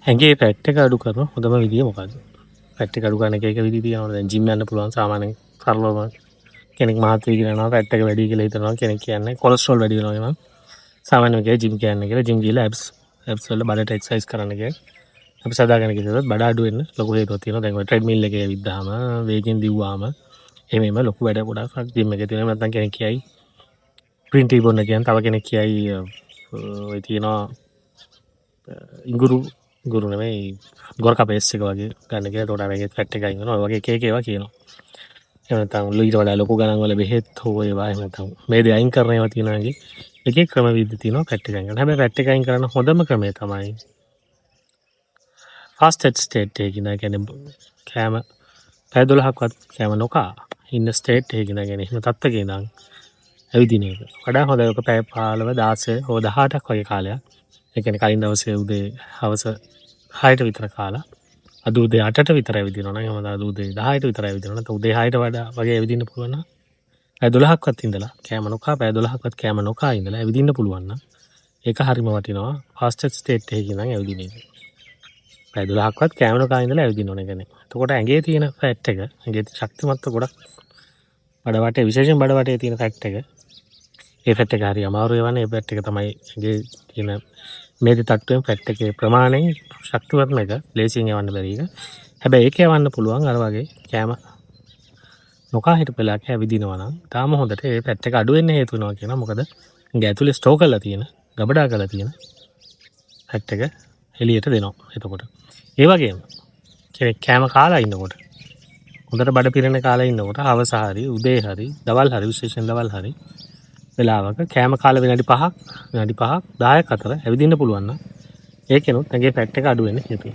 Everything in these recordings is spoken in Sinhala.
ඇගේ පැට් එක අඩු කරන හොඳම විදිය මොකක්ද? පැට් එක අඩු කරන එක විදිහ තියෙනවා. දැන් ජිම් යන්න පුළුවන් සාමාන්‍යයෙන් සරලවම කෙනෙක් මහත් වේගෙන යනවා පැට් එක වැඩි කියලා හිතනවා. කෙනෙක් කියන්නේ කොලෙස්ටරෝල් වැඩි වෙනවා කියනවා. සාමාන්‍යයෙන් කිය ජිම් කියන්නේ කියලා ජිම් ගිහලා ඇබ්ස් වල බඩට එක්සර්සයිස් කරන්න කියලා. අපි සදාගෙන කිව්වොත් බඩ අඩු වෙන්න ලොකු හේතුවක් තියෙනවා. දැන් ඔය ට්‍රෙඩ්මිල් එකේ ඇවිද්දාම වේගෙන් දිව්වාම එහෙම ලොකු වැඩ ගොඩක් ජිම් එකේ තියෙනවා. නැත්නම් කෙනෙක් කියයි ප්‍රීන් ටී බොන්න කියන තව කෙනෙක් කියයි ඔය තියෙනවා ඉඟුරු නෙමෙයි ගොරකා පේස් එක වගේ ගන්න කියලා. ඒකට මේකේ ෆැට් එක අයින් වෙනවා. ඔය වගේ එක එක ඒවා කියනවා. එහෙම නැත්නම් ඊට වඩා ලොකු ගණන් වල බෙහෙත් හෝ ඒවා එහෙම නැත්නම් මේ දේ අයින් කරන ඒවා තියෙනවා වගේ එක එක ක්‍රම විදි තියෙනවා ෆැට් එක අයින් කරන්න. හැබැයි ෆැට් එක අයින් කරන්න හොඳම ක්‍රමය තමයි ෆාස්ටඩ් ස්ටේට් එකේ ඉඳලා කියන්නේ කෑම පැය 12ක්වත් කෑම නොකා ඉන්න ස්ටේට් එකේ ඉඳලා කියන්නේ එහෙම තත්ත්වයක ඉඳන් ඇවිදින එක. වඩා හොඳයි ඔක පැය 15 16 හෝ 18ක් වගේ කාලයක්. ඒ කියන්නේ කලින් දවසේ උදේ හවස 6ට විතර කාලා අද උදේ 8ට විතර ඇවිදිනවා නම් එහෙම අද උදේ 10ට විතර ඇවිදිනවා නැත්නම් උදේ 6ට වඩා වගේ ඇවිදින්න පුළුවන් නම් පැය 12ක්වත් ඉඳලා කෑම නොකා පැය 12ක්වත් කෑම නොකා ඉඳලා ඇවිදින්න පුළුවන් නම් ඒක හරිම වටිනවා ෆාස්ටඩ් ස්ටේට් එකේ ඉඳන් ඇවිදින එක. පැය 12ක්වත් කෑම නොකා ඉඳලා ඇවිදින්න ඕනේ කියන්නේ. එතකොට ඇඟේ තියෙන ෆැට් එක ඇඟේ ශක්තිමත් ගොඩක් බඩ වටේ විශේෂයෙන් බඩ වටේ තියෙන ෆැට් එක ඒ ෆැට් එක හරි අමාරු ඒවනේ. ඒ ෆැට් එක තමයි ඇඟේ තියෙන මේද තත්ත්වයෙන් ෆැට් එකේ ප්‍රමාණයෙන් ශක්තිවත්ම එක ලේසියෙන් යවන්න බැරි එක. හැබැයි ඒක යවන්න පුළුවන් අර වගේ කෑම නොකා හිටපෙලා ඇවිදිනවා නම් තාම හොඳට ඒ ෆැට් එක අඩු වෙන්න හේතු වෙනවා කියනවා. මොකද ඇඟ ඇතුලේ ස්ටෝර් කරලා තියෙන ගබඩා කරලා තියෙන ෆැට් එක එළියට දෙනවා. එතකොට ඒ වගේම කෙනෙක් කෑම කාලා ඉන්නකොට හොඳට බඩ පිරෙන කාලා ඉන්නකොට හවස හරි උදේ හරි දවල් හරි විශේෂයෙන් දවල් හරි වෙලාවක කෑම කාලා විනාඩි 5ක් 10ක් අතර ඇවිදින්න පුළුවන් නම් ඒකෙනුත් ඇඟේ ෆැට් එක අඩු වෙන්න හේතුව.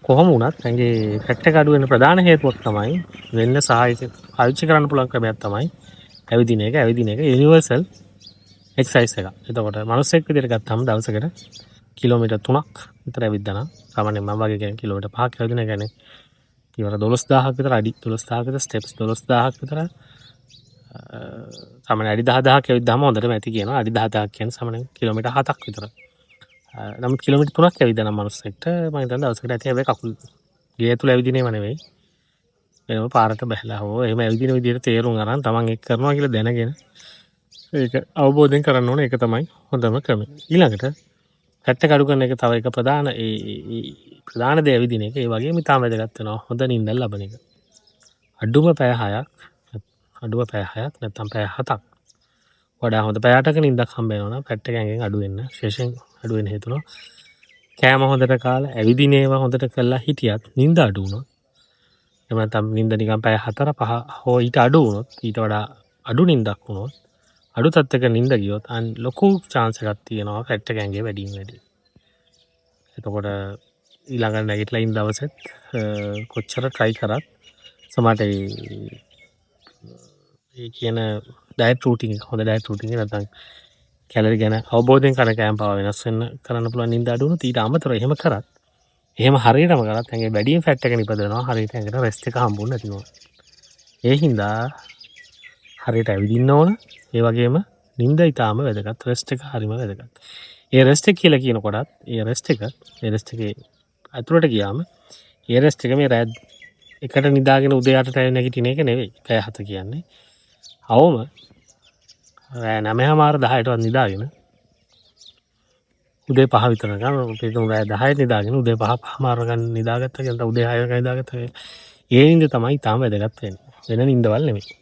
කොහොම වුණත් ඇඟේ ෆැට් එක අඩු වෙන ප්‍රධාන හේතුවක් තමයි වෙන්න සහායක පාවිච්චි කරන්න පුළුවන් ක්‍රමයක් තමයි ඇවිදින එක. ඇවිදින එක යුනිවර්සල් එක්සර්සයිස් එකක්. එතකොට මනුස්සයෙක් විදිහට ගත්තාම දවසකට කිලෝමීටර් 3ක් විතර ඇවිද්දා නම් සාමාන්‍යයෙන් මම වගේ කියන්නේ කිලෝමීටර් 5ක් ඇවිදින එක කියන්නේ ඉවර 12000ක් විතර අඩි 12000ක් විතර ස්ටෙප්ස් 12000ක් විතර සාමාන්‍ය අඩි 10000ක් ඇවිද්දාම හොඳටම ඇති කියනවා. අඩි 10000ක් කියන්නේ සාමාන්‍යයෙන් කිලෝමීටර් 7ක් විතර. නමුත් කිලෝමීටර් 3ක් ඇවිද්දා නම් මනුස්සයෙක්ට මම හිතන්නේ දවසකට ඇති හැබැයි කකුල් ගේ ඇතුළ ඇවිදිනේම නෙවෙයි. වෙනම පාරට බැහැලා හෝ එහෙම ඇවිදින විදිහට තේරුම් අරන් තමන් ඒක කරනවා කියලා දැනගෙන ඒක අවබෝධයෙන් කරන්න ඕනේ. ඒක තමයි හොඳම ක්‍රමය. ඊළඟට ෆැට් එක අඩු කරන එක තව එක ප්‍රධාන දේ ඇවිදින එක. ඒ වගේම ඉතාම වැදගත් වෙනවා හොඳ නිින්දක් ලබන එක. අඩුම පැය 6ක් නැත්නම් පැය 7ක් වඩා හොඳ පැය 8ක නිින්දක් හම්බ වෙනවා නම් ෆැට් එක ඇඟෙන් අඩු වෙන්න විශේෂයෙන් අඩු වෙන්න හේතුනවා. කෑම හොඳට කාලා ඇවිදින ඒවා හොඳට කළා හිටියත් නිින්ද අඩු වුණොත් එහෙම නැත්නම් නිින්ද නිකන් පැය 4 5 හෝ ඊට අඩු වුණොත් ඊට වඩා අඩු නිින්දක් වුණොත් අඩු තත්ත්වයක නිින්ද ගියොත් ලොකු chance එකක් තියෙනවා ෆැට් එක ඇඟේ වැඩිම වැඩි. එතකොට ඊළඟට නැගිටලා ඉන්න දවසෙත් කොච්චර try කරත් සමහරට ඒ කියන ඩයට් රූටින් එක හොඳ ඩයට් රූටින් එක නැත්නම් කැලරි ගැන අවබෝධයෙන් කන කෑම පාව වෙනස් වෙන්න කරන්න පුළුවන් නිින්ද අඩු වුණොත් ඊට අමතරව එහෙම කරත් එහෙම හරියටම කරත් ඇඟේ වැඩිම ෆැට් එක නිපදවනවා. හරියට ඇඟට රෙස්ට් එක හම්බුනේ නැති වෙනවා. ඒ හින්දා හරියට ඇවිදින්න ඕන. ඒ වගේම නිින්ද ඊටාම වැදගත්. රෙස්ට් එක හරිම වැදගත්. ඒ රෙස්ට් එක කියලා කියනකොටත් ඒ රෙස්ට් එකේ අතුරට ගියාම ඒ රෙස්ට් එක මේ රෑ එකට නිදාගෙන උදේ 8ට නැගිටින එක නෙවෙයි. පැය 7 කියන්නේ. අවම රෑ 9:00 10ටවත් නිදාගෙන උදේ 5 විතර ගන්න. ඒකම රෑ 10ට නිදාගෙන උදේ 5:00 ගන්න නිදාගත්තා කියලා උදේ 6ට නිදාගත්තා. ඒ නිින්ද තමයි ඊටාම වැදගත් වෙන්නේ. වෙන නිින්දවල් නෙවෙයි.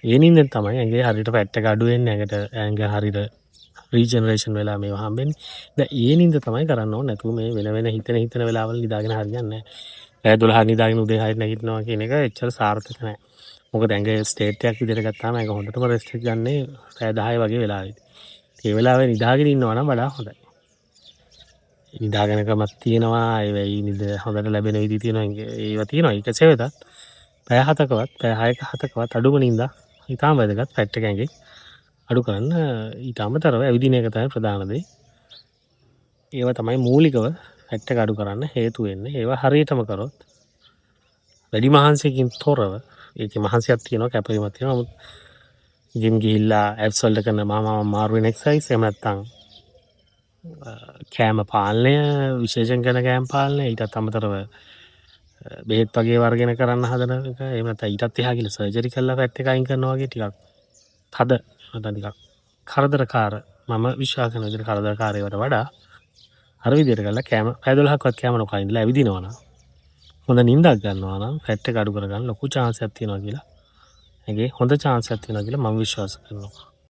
ඒ නිින්දෙන් තමයි ඇඟේ හරියට ෆැට් එක අඩු වෙන්නේ. ඇඟ හරියට රීජනරේෂන් වෙලා මේවා හම්බෙන්නේ. දැන් ඒ නිින්ද තමයි කරන්න ඕනේ. නැතුව මේ වෙන හිතන වෙලාවල් නිදාගෙන හරියන්නේ නැහැ. පැය 12 නිදාගෙන උදේ 6ට නැගිටිනවා කියන එක එච්චර සාර්ථක නැහැ. මොකද ඇඟේ ස්ටේට් එකක් විදිහට ගත්තාම ඇඟ හොඳටම රෙස්ට් එක ගන්නේ පැය 10 වගේ වෙලාවෙදී. ඒ වෙලාවේ නිදාගෙන ඉන්නවා නම් වඩා හොඳයි. නිදාගෙනකමක් තියෙනවා. ඒ වෙයි නිද හොඳට ලැබෙන විදිහ තියෙනවා. ඒවා තියෙනවා. ඒක සෙවෙතත් පැය 7කවත් පැය 6ක 7කවත් අඩුම නිින්දා ඊටාම වැදගත් ෆැට් එක ඇඟේ අඩු කරන්න. ඊට අමතරව ඇවිදින එක තමයි ප්‍රධාන දේ. ඒවා තමයි මූලිකව ෆැට් එක අඩු කරන්න හේතු වෙන්නේ. ඒවා හරියටම කරොත් වැඩි මහන්සියකින් තොරව ඒකේ මහන්සියක් තියෙනවා කැපවීමක් තියෙනවා. නමුත් ජිම් ගිහිල්ලා ඇබ්ස් වලට කරන මාරු වෙන එක්සර්සයිස් එහෙම නැත්නම් කෑම පාලනය විශේෂයෙන් කරන කෑම පාලනය ඊටත් අමතරව බෙහෙත් වගේ වර්ගෙන කරන්න හදන එක එහෙම නැත්නම් ඊටත් එහා ගිහලා සර්ජරි කරලා ෆැට් එක අයින් කරනවා වගේ ටිකක් තද නැත්නම් ටිකක් කරදරකාර මම විශ්වාස කරන විදිහට කරදරකාරයවට වඩා අර විදිහට කරලා කෑම පැය 12ක්වත් කෑම නොකා ඉඳලා ඇවිදිනවා නම් හොඳ නිින්දක් ගන්නවා නම් ෆැට් එක අඩු කරගන්න ලොකු chance එකක් තියෙනවා කියලා. ඒකේ හොඳ chance එකක් තියෙනවා කියලා මම විශ්වාස කරනවා.